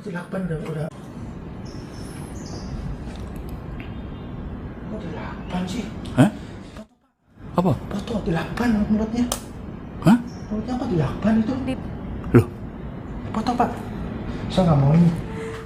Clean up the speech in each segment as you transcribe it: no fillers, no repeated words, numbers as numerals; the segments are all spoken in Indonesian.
8 udah. Kok 8 sih? Hah? Apa? Foto 8 menurutnya. Hah? Menurutnya kok 8 itu? Loh? Foto Pak. Saya nggak mau ini.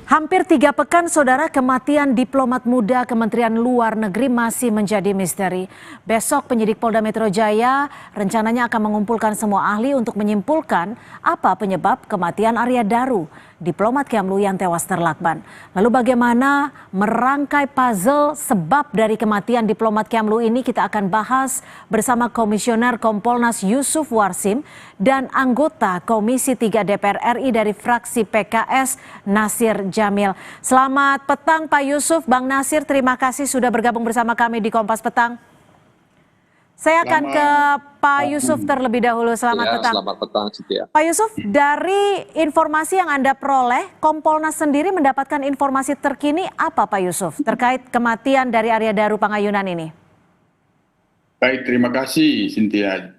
Hampir 3 pekan, saudara, kematian diplomat muda Kementerian Luar Negeri masih menjadi misteri. Besok penyidik Polda Metro Jaya rencananya akan mengumpulkan semua ahli untuk menyimpulkan apa penyebab kematian Arya Daru, diplomat Kemlu yang tewas terlakban. Lalu bagaimana merangkai puzzle sebab dari kematian diplomat Kemlu ini, kita akan bahas bersama Komisioner Kompolnas Yusuf Warsim dan anggota Komisi 3 DPR RI dari fraksi PKS Nasir Jamil. Selamat petang Pak Yusuf, Bang Nasir, terima kasih sudah bergabung bersama kami di Kompas Petang. Saya akan ke Pak Yusuf terlebih dahulu. Selamat petang. Selamat petang, Cynthia. Pak Yusuf, dari informasi yang Anda peroleh, Kompolnas sendiri mendapatkan informasi terkini apa Pak Yusuf terkait kematian dari Arya Daru Pangayunan ini? Baik, terima kasih, Cynthia.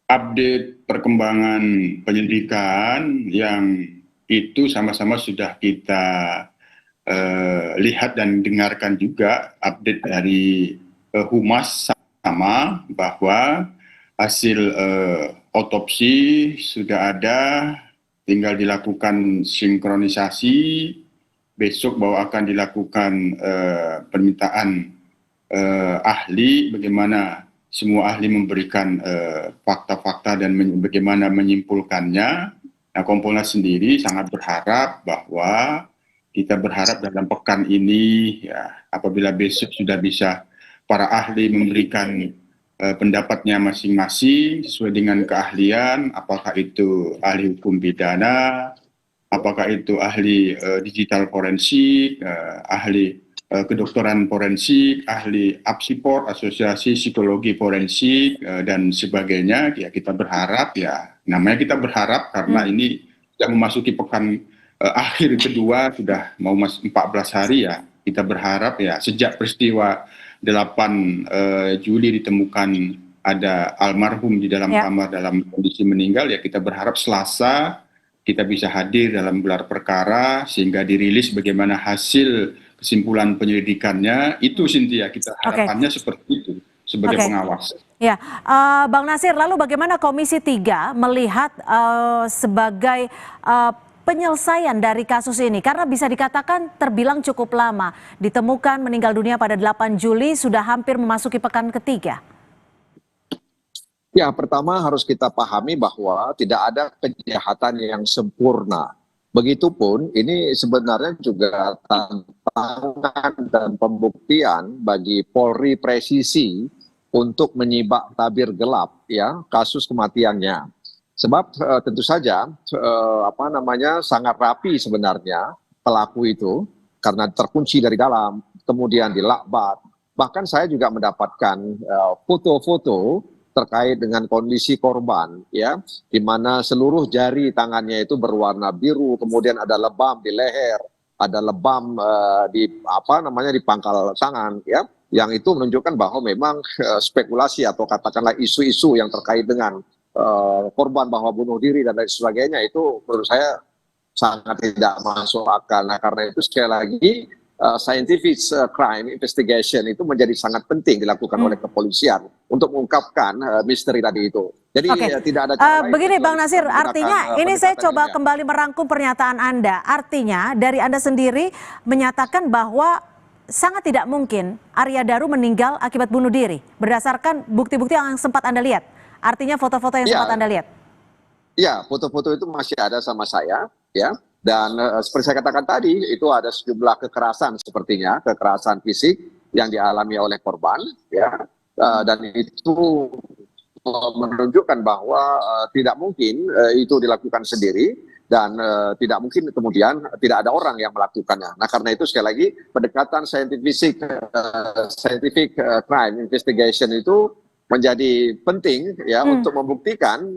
Update perkembangan penyelidikan yang itu sama-sama sudah kita lihat dan dengarkan juga update dari Humas sama bahwa hasil otopsi sudah ada, tinggal dilakukan sinkronisasi. Besok bahwa akan dilakukan permintaan ahli, bagaimana semua ahli memberikan fakta-fakta dan bagaimana menyimpulkannya. Nah, Kompolnas sendiri sangat berharap bahwa kita berharap dalam pekan ini, ya, apabila besok sudah bisa para ahli memberikan pendapatnya masing-masing sesuai dengan keahlian, apakah itu ahli hukum pidana, apakah itu ahli digital forensik, ahli kedokteran forensik, ahli APSIPOR, Asosiasi Psikologi Forensik, dan sebagainya. Ya, kita berharap, ya namanya kita berharap karena ini sudah memasuki pekan akhir kedua, sudah mau 14 hari ya. Kita berharap ya sejak peristiwa 8 Juli ditemukan ada almarhum di dalam kamar dalam kondisi meninggal, ya kita berharap Selasa kita bisa hadir dalam gelar perkara sehingga dirilis bagaimana hasil kesimpulan penyelidikannya. Itu Cynthia, kita harapannya seperti itu sebagai pengawas. Ya, Bang Nasir, lalu bagaimana Komisi 3 melihat sebagai penyelesaian dari kasus ini? Karena bisa dikatakan terbilang cukup lama. Ditemukan meninggal dunia pada 8 Juli, sudah hampir memasuki pekan ketiga. Ya, pertama harus kita pahami bahwa tidak ada kejahatan yang sempurna. Begitupun ini sebenarnya juga tantangan dan pembuktian bagi Polri presisi untuk menyibak tabir gelap ya kasus kematiannya. Sebab tentu saja sangat rapi sebenarnya pelaku itu karena terkunci dari dalam, kemudian dilakbat. Bahkan saya juga mendapatkan foto-foto terkait dengan kondisi korban ya, di mana seluruh jari tangannya itu berwarna biru, kemudian ada lebam di leher, ada lebam di pangkal tangan ya, yang itu menunjukkan bahwa memang spekulasi atau katakanlah isu-isu yang terkait dengan korban bahwa bunuh diri dan lain sebagainya itu menurut saya sangat tidak masuk akal. Nah, karena itu sekali lagi scientific crime investigation itu menjadi sangat penting dilakukan oleh kepolisian untuk mengungkapkan misteri tadi itu. Jadi tidak ada cara lain. Begini Bang Nasir, artinya ini saya coba kembali merangkum pernyataan Anda. Artinya dari Anda sendiri menyatakan bahwa sangat tidak mungkin Arya Daru meninggal akibat bunuh diri berdasarkan bukti-bukti yang sempat Anda lihat. Artinya foto-foto yang sempat Anda lihat. Ya, foto-foto itu masih ada sama saya ya. Dan seperti saya katakan tadi, itu ada sejumlah kekerasan sepertinya, kekerasan fisik yang dialami oleh korban, ya. Dan itu menunjukkan bahwa tidak mungkin itu dilakukan sendiri dan tidak mungkin kemudian tidak ada orang yang melakukannya. Nah, karena itu sekali lagi pendekatan scientific crime investigation itu menjadi penting ya untuk membuktikan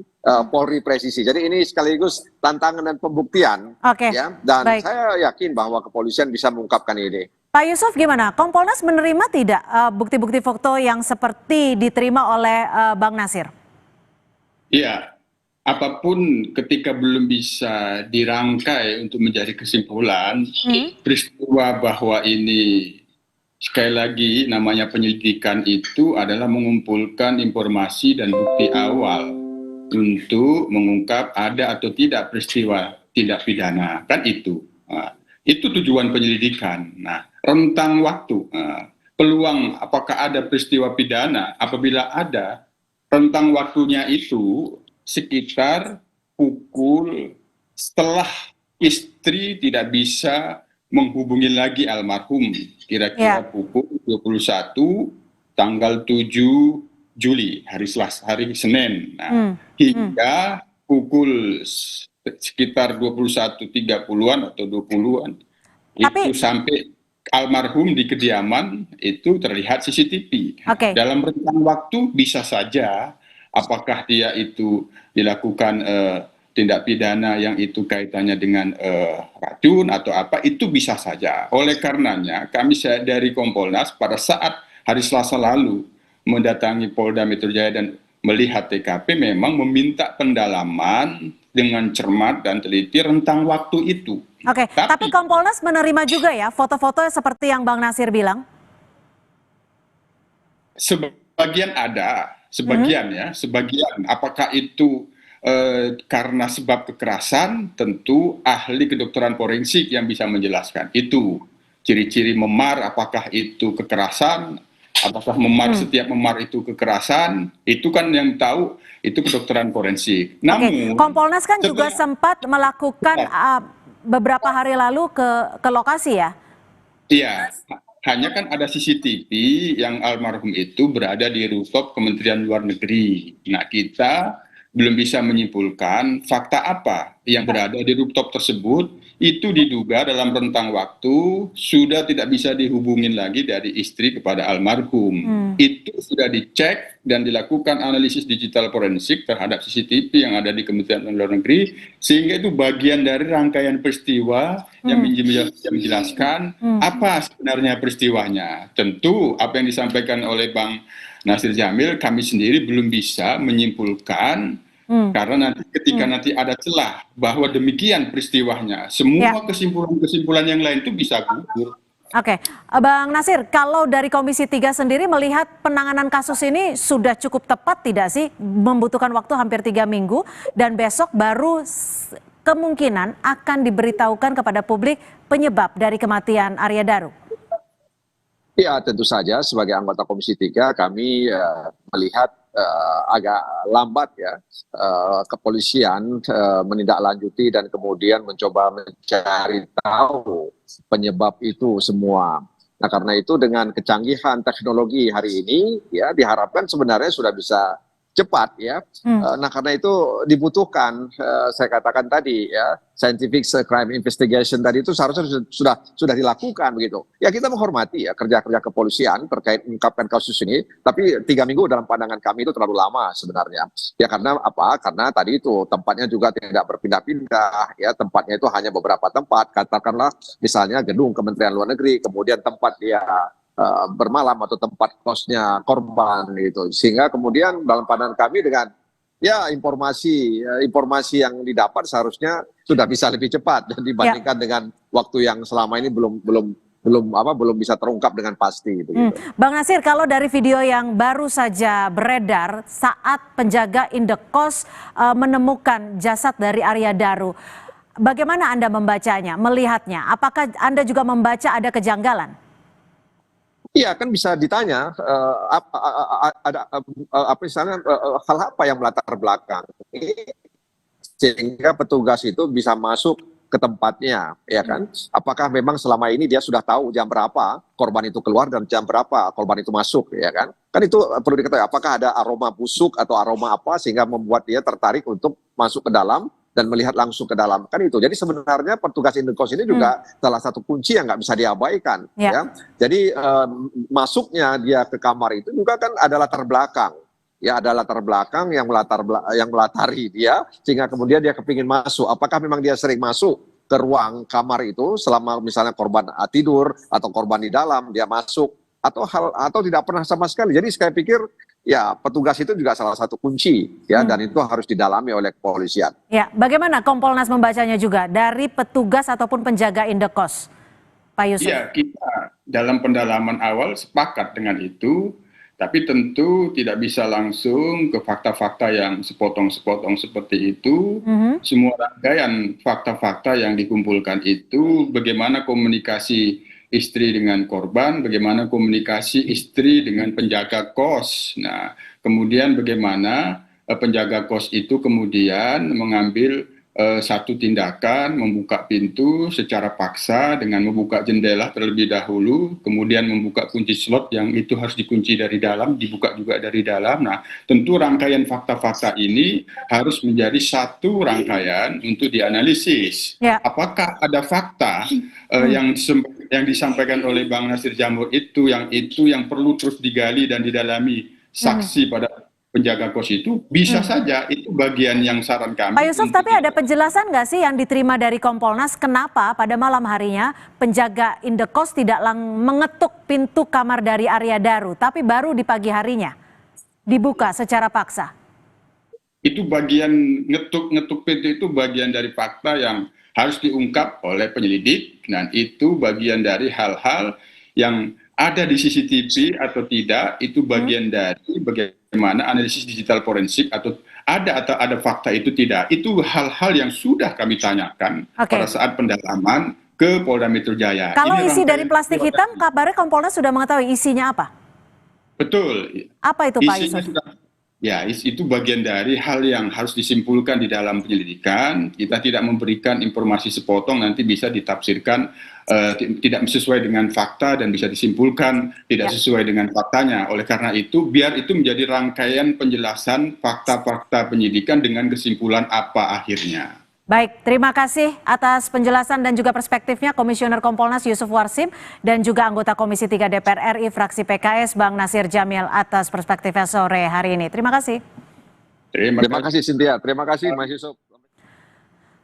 Polri presisi. Jadi ini sekaligus tantangan dan pembuktian ya, dan saya yakin bahwa kepolisian bisa mengungkapkan ini. Pak Yusuf gimana? Kompolnas menerima tidak bukti-bukti foto yang seperti diterima oleh Bang Nasir? Iya, apapun ketika belum bisa dirangkai untuk menjadi kesimpulan, peristiwa bahwa ini sekali lagi namanya penyelidikan itu adalah mengumpulkan informasi dan bukti awal untuk mengungkap ada atau tidak peristiwa tindak pidana, kan itu. Itu tujuan penyelidikan. Nah, rentang waktu, peluang apakah ada peristiwa pidana, apabila ada, rentang waktunya itu sekitar pukul setelah istri tidak bisa menghubungi lagi almarhum, kira-kira pukul 21 tanggal 7 Juli, hari Selasa, hari Senin. Nah, hingga pukul sekitar 21.30-an atau 20-an. Itu sampai almarhum di kediaman itu terlihat CCTV. Dalam rentang waktu bisa saja apakah dia itu dilakukan tindak pidana yang itu kaitannya dengan racun atau apa, itu bisa saja. Oleh karenanya kami dari Kompolnas pada saat hari Selasa lalu mendatangi Polda Metro Jaya dan melihat TKP memang meminta pendalaman dengan cermat dan teliti rentang waktu itu. Tapi Kompolnas menerima juga ya foto-foto seperti yang Bang Nasir bilang? Sebagian ada, sebagian ya, sebagian. Apakah itu karena sebab kekerasan, tentu ahli kedokteran forensik yang bisa menjelaskan. Itu ciri-ciri memar, apakah itu kekerasan, apakah memar setiap memar itu kekerasan, itu kan yang tahu itu kedokteran forensik. Namun Kompolnas kan juga sempat melakukan beberapa hari lalu ke lokasi ya? Iya, hanya kan ada CCTV yang almarhum itu berada di rooftop Kementerian Luar Negeri. Nah, kita belum bisa menyimpulkan fakta apa yang berada di rooftop tersebut. Itu diduga dalam rentang waktu sudah tidak bisa dihubungin lagi dari istri kepada almarhum. Itu sudah dicek dan dilakukan analisis digital forensik terhadap CCTV yang ada di Kementerian Luar Negeri, sehingga itu bagian dari rangkaian peristiwa yang menjelaskan apa sebenarnya peristiwanya. Tentu apa yang disampaikan oleh Bang Nasir Jamil, kami sendiri belum bisa menyimpulkan. Karena nanti ketika nanti ada celah bahwa demikian peristiwanya, semua kesimpulan-kesimpulan yang lain itu bisa gugur. Bang Nasir, kalau dari Komisi 3 sendiri melihat penanganan kasus ini sudah cukup tepat tidak sih? Membutuhkan waktu hampir 3 minggu dan besok baru kemungkinan akan diberitahukan kepada publik penyebab dari kematian Arya Daru. Ya, tentu saja sebagai anggota Komisi 3 kami melihat agak lambat ya kepolisian menindaklanjuti dan kemudian mencoba mencari tahu penyebab itu semua. Nah, karena itu dengan kecanggihan teknologi hari ini ya diharapkan sebenarnya sudah bisa cepat ya. Nah, karena itu dibutuhkan saya katakan tadi ya, scientific crime investigation tadi itu seharusnya sudah dilakukan begitu. Ya, kita menghormati ya kerja-kerja kepolisian terkait mengungkapkan kasus ini, tapi 3 minggu dalam pandangan kami itu terlalu lama sebenarnya. Ya, karena apa? Karena tadi itu tempatnya juga tidak berpindah-pindah ya, tempatnya itu hanya beberapa tempat, katakanlah misalnya gedung Kementerian Luar Negeri, kemudian tempat dia bermalam atau tempat kosnya korban gitu, sehingga kemudian dalam pandangan kami dengan ya informasi yang didapat seharusnya sudah bisa lebih cepat dan dibandingkan dengan waktu yang selama ini belum bisa terungkap dengan pasti gitu. Bang Nasir, kalau dari video yang baru saja beredar saat penjaga indekos menemukan jasad dari Arya Daru, bagaimana Anda membacanya, melihatnya? Apakah Anda juga membaca ada kejanggalan? Iya, kan bisa ditanya misalnya hal apa yang melatar belakang sehingga petugas itu bisa masuk ke tempatnya, ya kan? Apakah memang selama ini dia sudah tahu jam berapa korban itu keluar dan jam berapa korban itu masuk, ya kan? Kan itu perlu diketahui. Apakah ada aroma busuk atau aroma apa sehingga membuat dia tertarik untuk masuk ke dalam dan melihat langsung ke dalam, kan itu. Jadi sebenarnya petugas indekos ini juga salah satu kunci yang nggak bisa diabaikan. Ya. Jadi masuknya dia ke kamar itu juga kan ada latar belakang. Ya, ada latar belakang yang melatari dia sehingga kemudian dia kepingin masuk. Apakah memang dia sering masuk ke ruang kamar itu selama misalnya korban tidur atau korban di dalam dia masuk atau tidak pernah sama sekali. Jadi saya pikir ya petugas itu juga salah satu kunci ya, dan itu harus didalami oleh kepolisian. Ya, bagaimana Kompolnas membacanya juga dari petugas ataupun penjaga indekos, Pak Yusuf? Iya, kita dalam pendalaman awal sepakat dengan itu, tapi tentu tidak bisa langsung ke fakta-fakta yang sepotong-sepotong seperti itu. Semua rangkaian fakta-fakta yang dikumpulkan itu, bagaimana komunikasi istri dengan korban, bagaimana komunikasi istri dengan penjaga kos. Nah, kemudian bagaimana penjaga kos itu kemudian mengambil satu tindakan, membuka pintu secara paksa dengan membuka jendela terlebih dahulu, kemudian membuka kunci slot yang itu harus dikunci dari dalam, dibuka juga dari dalam. Nah, tentu rangkaian fakta-fakta ini harus menjadi satu rangkaian untuk dianalisis. Ya. Apakah ada fakta yang disampaikan oleh Bang Nasir Jamur itu yang perlu terus digali dan didalami saksi pada penjaga kos itu, bisa saja itu bagian yang saran kami. Pak Yusuf, tapi ada penjelasan nggak sih yang diterima dari Kompolnas kenapa pada malam harinya penjaga indekos tidak mengetuk pintu kamar dari Arya Daru, tapi baru di pagi harinya dibuka secara paksa? Itu bagian ngetuk pintu, itu bagian dari fakta yang harus diungkap oleh penyelidik, dan itu bagian dari hal-hal yang ada di CCTV atau tidak, itu bagian dari bagaimana analisis digital forensik atau ada fakta itu tidak. Itu hal-hal yang sudah kami tanyakan pada saat pendalaman ke Polda Metro Jaya. Kalau isi dari plastik hitam, kabarnya Kompolnas sudah mengetahui isinya apa? Betul. Apa itu Pak Yusuf? Ya, itu bagian dari hal yang harus disimpulkan di dalam penyelidikan. Kita tidak memberikan informasi sepotong, nanti bisa ditafsirkan tidak sesuai dengan fakta dan bisa disimpulkan tidak sesuai dengan faktanya. Oleh karena itu, biar itu menjadi rangkaian penjelasan fakta-fakta penyidikan dengan kesimpulan apa akhirnya. Baik, terima kasih atas penjelasan dan juga perspektifnya Komisioner Kompolnas Yusuf Warsim dan juga anggota Komisi 3 DPR RI fraksi PKS Bang Nasir Jamil atas perspektifnya sore hari ini. Terima kasih. Terima kasih Cynthia, terima kasih Mas Yusuf.